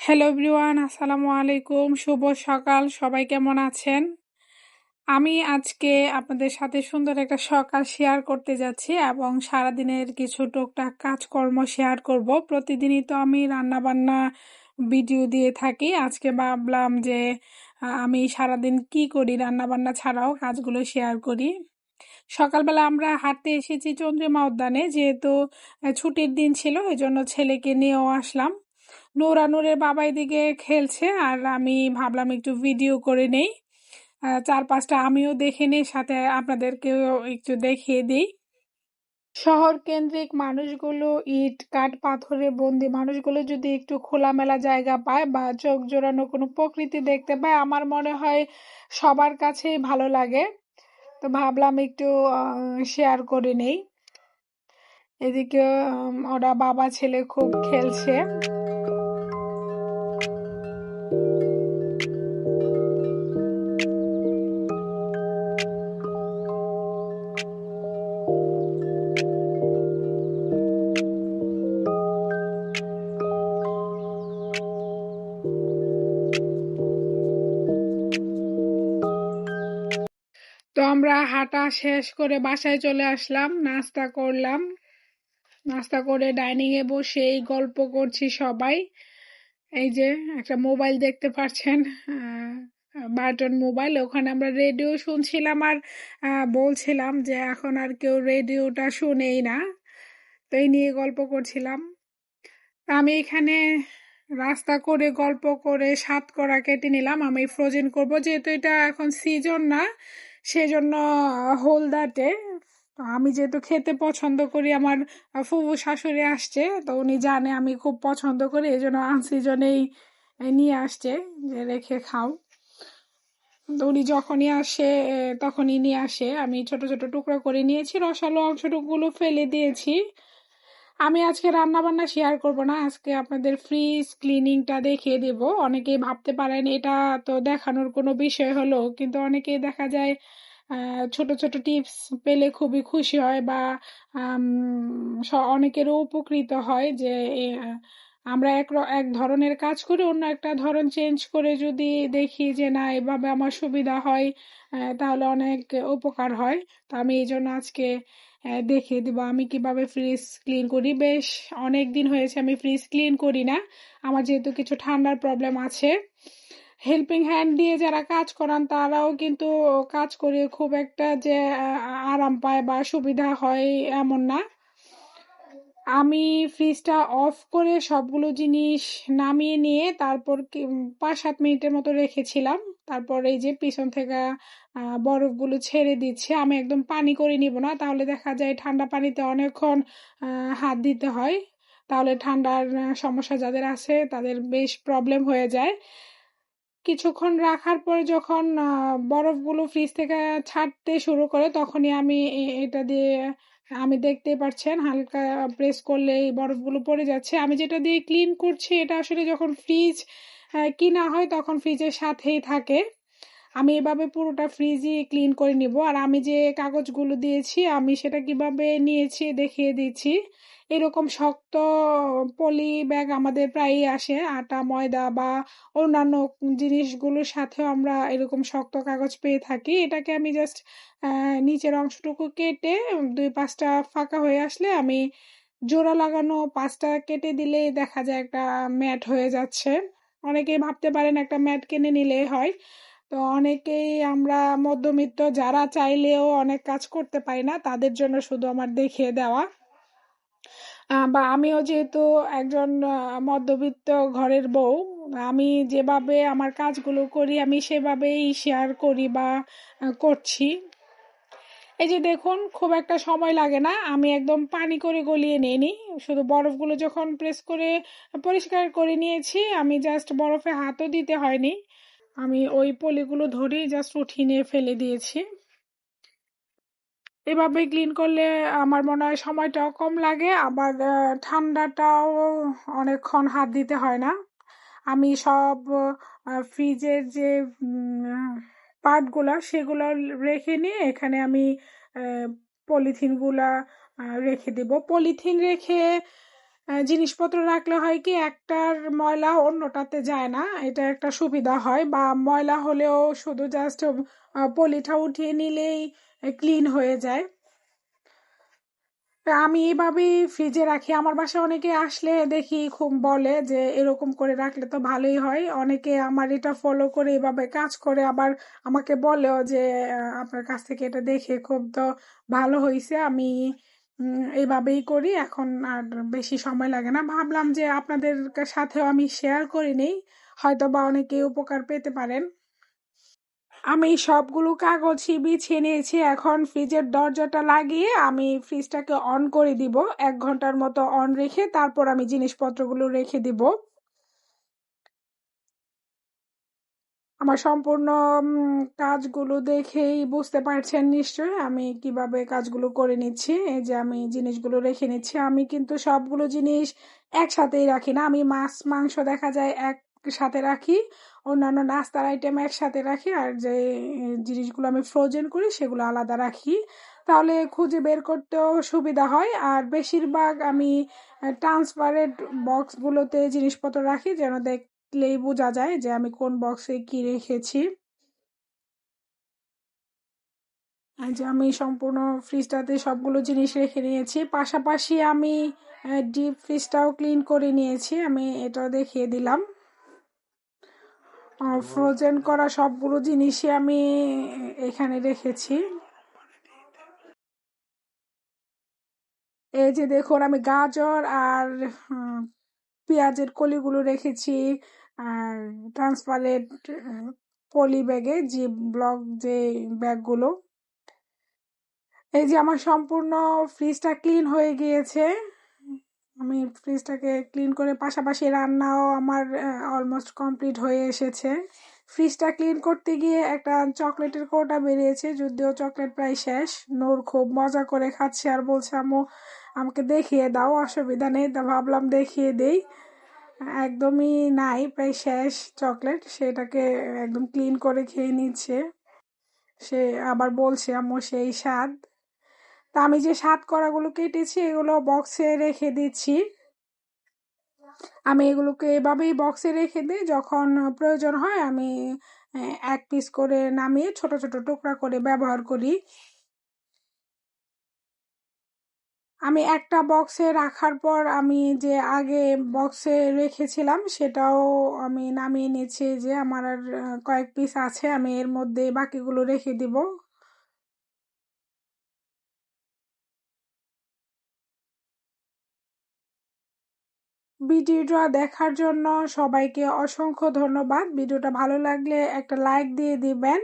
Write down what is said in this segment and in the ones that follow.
Hello everyone, আসসালামু আলাইকুম। শুভ সকাল। সবাই কেমন আছেন? আমি আজকে আপনাদের সাথে সুন্দর একটা সকাল শেয়ার করতে যাচ্ছি এবং সারাদিনের কিছু টুকটাক কাজকর্ম শেয়ার করব। প্রতিদিনই তো আমি রান্নাবান্না ভিডিও দিয়ে থাকি। আজকে ভাবলাম যে আমি সারাদিন কি করি রান্নাবান্না ছাড়াও কাজগুলো শেয়ার করি। সকালবেলা আমরা হাঁটতে এসেছি চন্দ্রিমা উদ্যানে, যেহেতু ছুটির দিন ছিল, এজন্য ছেলেকে নিয়েও আসলাম। নূরের বাবা এদিকে খেলছে আর আমি ভাবলাম একটু ভিডিও করে নেই, চারপাশটা আমিও দেখে নিই, সাথে আপনাদেরকেও একটু দেখিয়ে দিই। শহর কেন্দ্রিক মানুষগুলো, ইট কাঠ পাথরে বন্দি মানুষগুলো যদি একটু খোলামেলা জায়গা পায় বা চোখ জোড়ানো কোনো প্রকৃতি দেখতে পায়, আমার মনে হয় সবার কাছেই ভালো লাগে। তো ভাবলাম একটু শেয়ার করে নেই। এদিকে ওরা বাবা ছেলে খুব খেলছে। তো আমরা হাঁটা শেষ করে বাসায় চলে আসলাম, নাস্তা করলাম। নাস্তা করে ডাইনিং এ বসে এই গল্প করছি সবাই। এই যে একটা মোবাইল দেখতে পাচ্ছেন, বাটন মোবাইল, ওখানে আমরা রেডিও শুনছিলাম আর বলছিলাম যে এখন আর কেউ রেডিওটা শুনেই না। তো এই নিয়ে গল্প করছিলাম। আমি এখানে রাস্তা করে গল্প করে করা কেটে নিলাম। আমি ফ্রোজেন করব, যেহেতু এটা এখন সিজন না, সেজন্য হোলদাটে। তো আমি যেহেতু খেতে পছন্দ করি, আমার ফুফু শাশুড়ি আসছে, তো উনি জানে আমি খুব পছন্দ করি, এই জন্য আনসিজনেই নিয়ে আসছে যে রেখে খাও। তো উনি যখনই আসে তখনই নিয়ে আসে। আমি ছোট ছোট টুকরো করে নিয়েছি, রসালো অংশটুকুলো ফেলে দিয়েছি। আমি আজকে রান্না বান্না শেয়ার করব না, আজকে আপনাদের ফ্রিজ ক্লিনিংটা দেখিয়ে দেব। অনেকেই ভাবতে পারেন এটা তো দেখানোর কোনো বিষয় হলো, কিন্তু অনেকেই দেখা যায় ছোট ছোট টিপস পেলে খুবই খুশি হয় বা অনেকেরও উপকৃত হয় যে আমরা এক ধরনের কাজ করে অন্য একটা ধরন চেঞ্জ করে যদি দেখি যে না এভাবে আমার সুবিধা হয়, তাহলে অনেক উপকার হয়। তো আমি এই জন্য আজকে দেখিয়ে দিব আমি কিভাবে ফ্রিজ ক্লিন করি। বেশ অনেক দিন হয়েছে আমি ফ্রিজ ক্লিন করি না, আমার যেহেতু কিছু ঠান্ডার প্রবলেম আছে। হেল্পিং হ্যান্ড দিয়ে যারা কাজ করান তারাও কিন্তু কাজ করে খুব একটা যে আরাম পায় বা সুবিধা হয় এমন না। আমি ফ্রিজটা অফ করে সবগুলো জিনিস নামিয়ে নিয়ে তারপর 5-7 মিনিটের মতো রেখেছিলাম। তারপর এই যে পিছন থেকে বরফগুলো ছেড়ে দিচ্ছে। আমি একদম পানি করে নিব না, তাহলে দেখা যায় ঠান্ডা পানিতে অনেকক্ষণ হাত দিতে হয়, তাহলে ঠান্ডার সমস্যা যাদের আছে তাদের বেশ প্রবলেম হয়ে যায়। কিছুক্ষণ রাখার পরে যখন বরফগুলো ফ্রিজ থেকে ছাড়তে শুরু করে, তখনই আমি এটা দিয়ে, আমি দেখতেই পাচ্ছেন হালকা প্রেস করলে এই বরফগুলো পড়ে যাচ্ছে। আমি যেটা দিয়ে ক্লিন করছি এটা আসলে যখন ফ্রিজ কিনা হয় তখন ফ্রিজের সাথেই থাকে। আমি এভাবে পুরোটা ফ্রিজই ক্লিন করে নিব। আর আমি যে কাগজগুলো দিয়েছি আমি সেটা কিভাবে নিয়েছি দেখিয়ে দিচ্ছি। এরকম শক্ত পলি ব্যাগ আমাদের প্রায়ই আসে, আটা ময়দা বা অন্যান্য জিনিসগুলোর সাথেও আমরা এরকম শক্ত কাগজ পেয়ে থাকি। এটাকে আমি জাস্ট নিচের অংশটুকু কেটে 2-5টা ফাঁকা হয়ে আসলে আমি জোড়া লাগানো 5টা কেটে দিলেই দেখা যায় একটা ম্যাট হয়ে যাচ্ছে। অনেকেই ভাবতে পারেন একটা ম্যাট কিনে নিলেই হয়। তো অনেকেই আমরা মধ্যবিত্ত যারা চাইলেও অনেক কাজ করতে পারি না, তাদের জন্য শুধু আমার দেখিয়ে দেওয়া। বা আমিও যেহেতু একজন মধ্যবিত্ত ঘরের বউ, আমি যেভাবে আমার কাজগুলো করি আমি সেভাবেই শেয়ার করি বা করছি। এই যে দেখুন, খুব একটা সময় লাগে না, আমি একদম পানি করে গলিয়ে নিইনি। শুধু বরফগুলো যখন প্রেস করে পরিষ্কার করে নিয়েছি, আমি জাস্ট বরফে হাতও দিতে হয়নি, আমি ওই পলিগুলো ধরেই জাস্ট উঠিয়ে নিয়ে ফেলে দিয়েছি। এভাবে ক্লিন করলে আমার মনে হয় সময়টাও কম লাগে, আবার ঠান্ডাটাও অনেকক্ষণ হাত দিতে হয় না। আমি সব ফ্রিজের যে পার্টগুলা সেগুলো রেখে নিয়ে এখানে আমি পলিথিনগুলা রেখে দেব। পলিথিন রেখে জিনিসপত্র রাখলে হয় কি একটার ময়লা অন্যটাতে যায় না, এটা একটা সুবিধা হয়। বা ময়লা হলেও শুধু জাস্ট পলিটা উঠিয়ে নিলেই ক্লিন হয়ে যায়। তা আমি এইভাবেই ফ্রিজে রাখি। আমার বাসায় অনেকে আসলে দেখি খুব বলে যে এরকম করে রাখলে তো ভালোই হয়। অনেকে আমার এটা ফলো করে এভাবে কাজ করে, আবার আমাকে বলেও যে আপনার কাছ থেকে এটা দেখে খুব তো ভালো হয়েছে, আমি এইভাবেই করি, এখন আর বেশি সময় লাগে না। ভাবলাম যে আপনাদের সাথেও আমি শেয়ার করে নিই, হয়তো বা অনেকে উপকার পেতে পারেন। আমি সবগুলো কাগজই বিছিয়ে নিয়েছি, এখন ফ্রিজের দরজাটা লাগিয়ে আমি ফ্রিজটাকে অন করে দিব। 1 ঘন্টার মতো অন রেখে তারপর আমি জিনিসপত্রগুলো রেখে দিব। আমার সম্পূর্ণ কাজগুলো দেখেই বুঝতে পারছেন নিশ্চয়ই আমি কিভাবে কাজগুলো করে নিচ্ছি। এই যে আমি জিনিসগুলো রেখে নিচ্ছি। আমি কিন্তু সবগুলো জিনিস একসাথেই রাখি না, আমি মাছ মাংস দেখা যায় একসাথে রাখি, অন্যান্য নাস্তার আইটেম একসাথে রাখি, আর যে জিনিসগুলো আমি ফ্রোজেন করি সেগুলো আলাদা রাখি। তাহলে খুঁজে বের করতেও সুবিধা হয়। আর বেশিরভাগ আমি ট্রান্সপারেন্ট বক্সগুলোতে জিনিসপত্র রাখি, যেন দেখলেই বোঝা যায় যে আমি কোন বক্সে কি রেখেছি। এই যে আমি সম্পূর্ণ ফ্রিজটাতে সবগুলো জিনিস রেখে নিয়েছি, পাশাপাশি আমি ডিপ ফ্রিজটাও ক্লিন করে নিয়েছি, আমি এটা দেখিয়ে দিলাম। ফ্রোজেন করা সবগুলো জিনিসই আমি এখানে রেখেছি। এই যে দেখুন আমি গাজর আর পেঁয়াজের কলিগুলো রেখেছি আর ট্রান্সপারেন্ট পলি ব্যাগে, যে ব্লক যে ব্যাগগুলো। এই যে আমার সম্পূর্ণ ফ্রিজটা ক্লিন হয়ে গিয়েছে। আমি ফ্রিজটাকে ক্লিন করে পাশাপাশি রান্নাও আমার অলমোস্ট কমপ্লিট হয়ে এসেছে। ফ্রিজটা ক্লিন করতে গিয়ে একটা চকলেটের কৌটা বেরিয়েছে, যদিও চকলেট প্রায় শেষ। নূর খুব মজা করে খাচ্ছে আর বলছে আম্মু আমাকে দেখিয়ে দাও, অসুবিধা নেই। তা ভাবলাম দেখিয়ে দেই। একদমই নাই, প্রায় শেষ চকলেট, সেটাকে একদম ক্লিন করে খেয়ে নিচ্ছে। সে আবার বলছে আম্মু সেই স্বাদ। তা আমি যে করাগুলো কেটেছি এগুলো বক্সে রেখে দিচ্ছি। আমি এগুলোকে এভাবেই বক্সে রেখে দিই, যখন প্রয়োজন হয় আমি 1 পিস করে নামিয়ে ছোট ছোট টুকরা করে ব্যবহার করি। আমি একটা বক্সে রাখার পর আমি যে আগে বক্সে রেখেছিলাম সেটাও আমি নামিয়ে নিয়েছি, যে আমার আর কয়েক পিস আছে, আমি এর মধ্যে বাকিগুলো রেখে দিব। ভিডিওটা দেখার জন্য সবাইকে অসংখ্য ধন্যবাদ। ভিডিওটা ভালো লাগলে একটা লাইক দিয়ে দিবেন।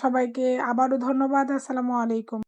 সবাইকে আবারও ধন্যবাদ। আসসালামু আলাইকুম।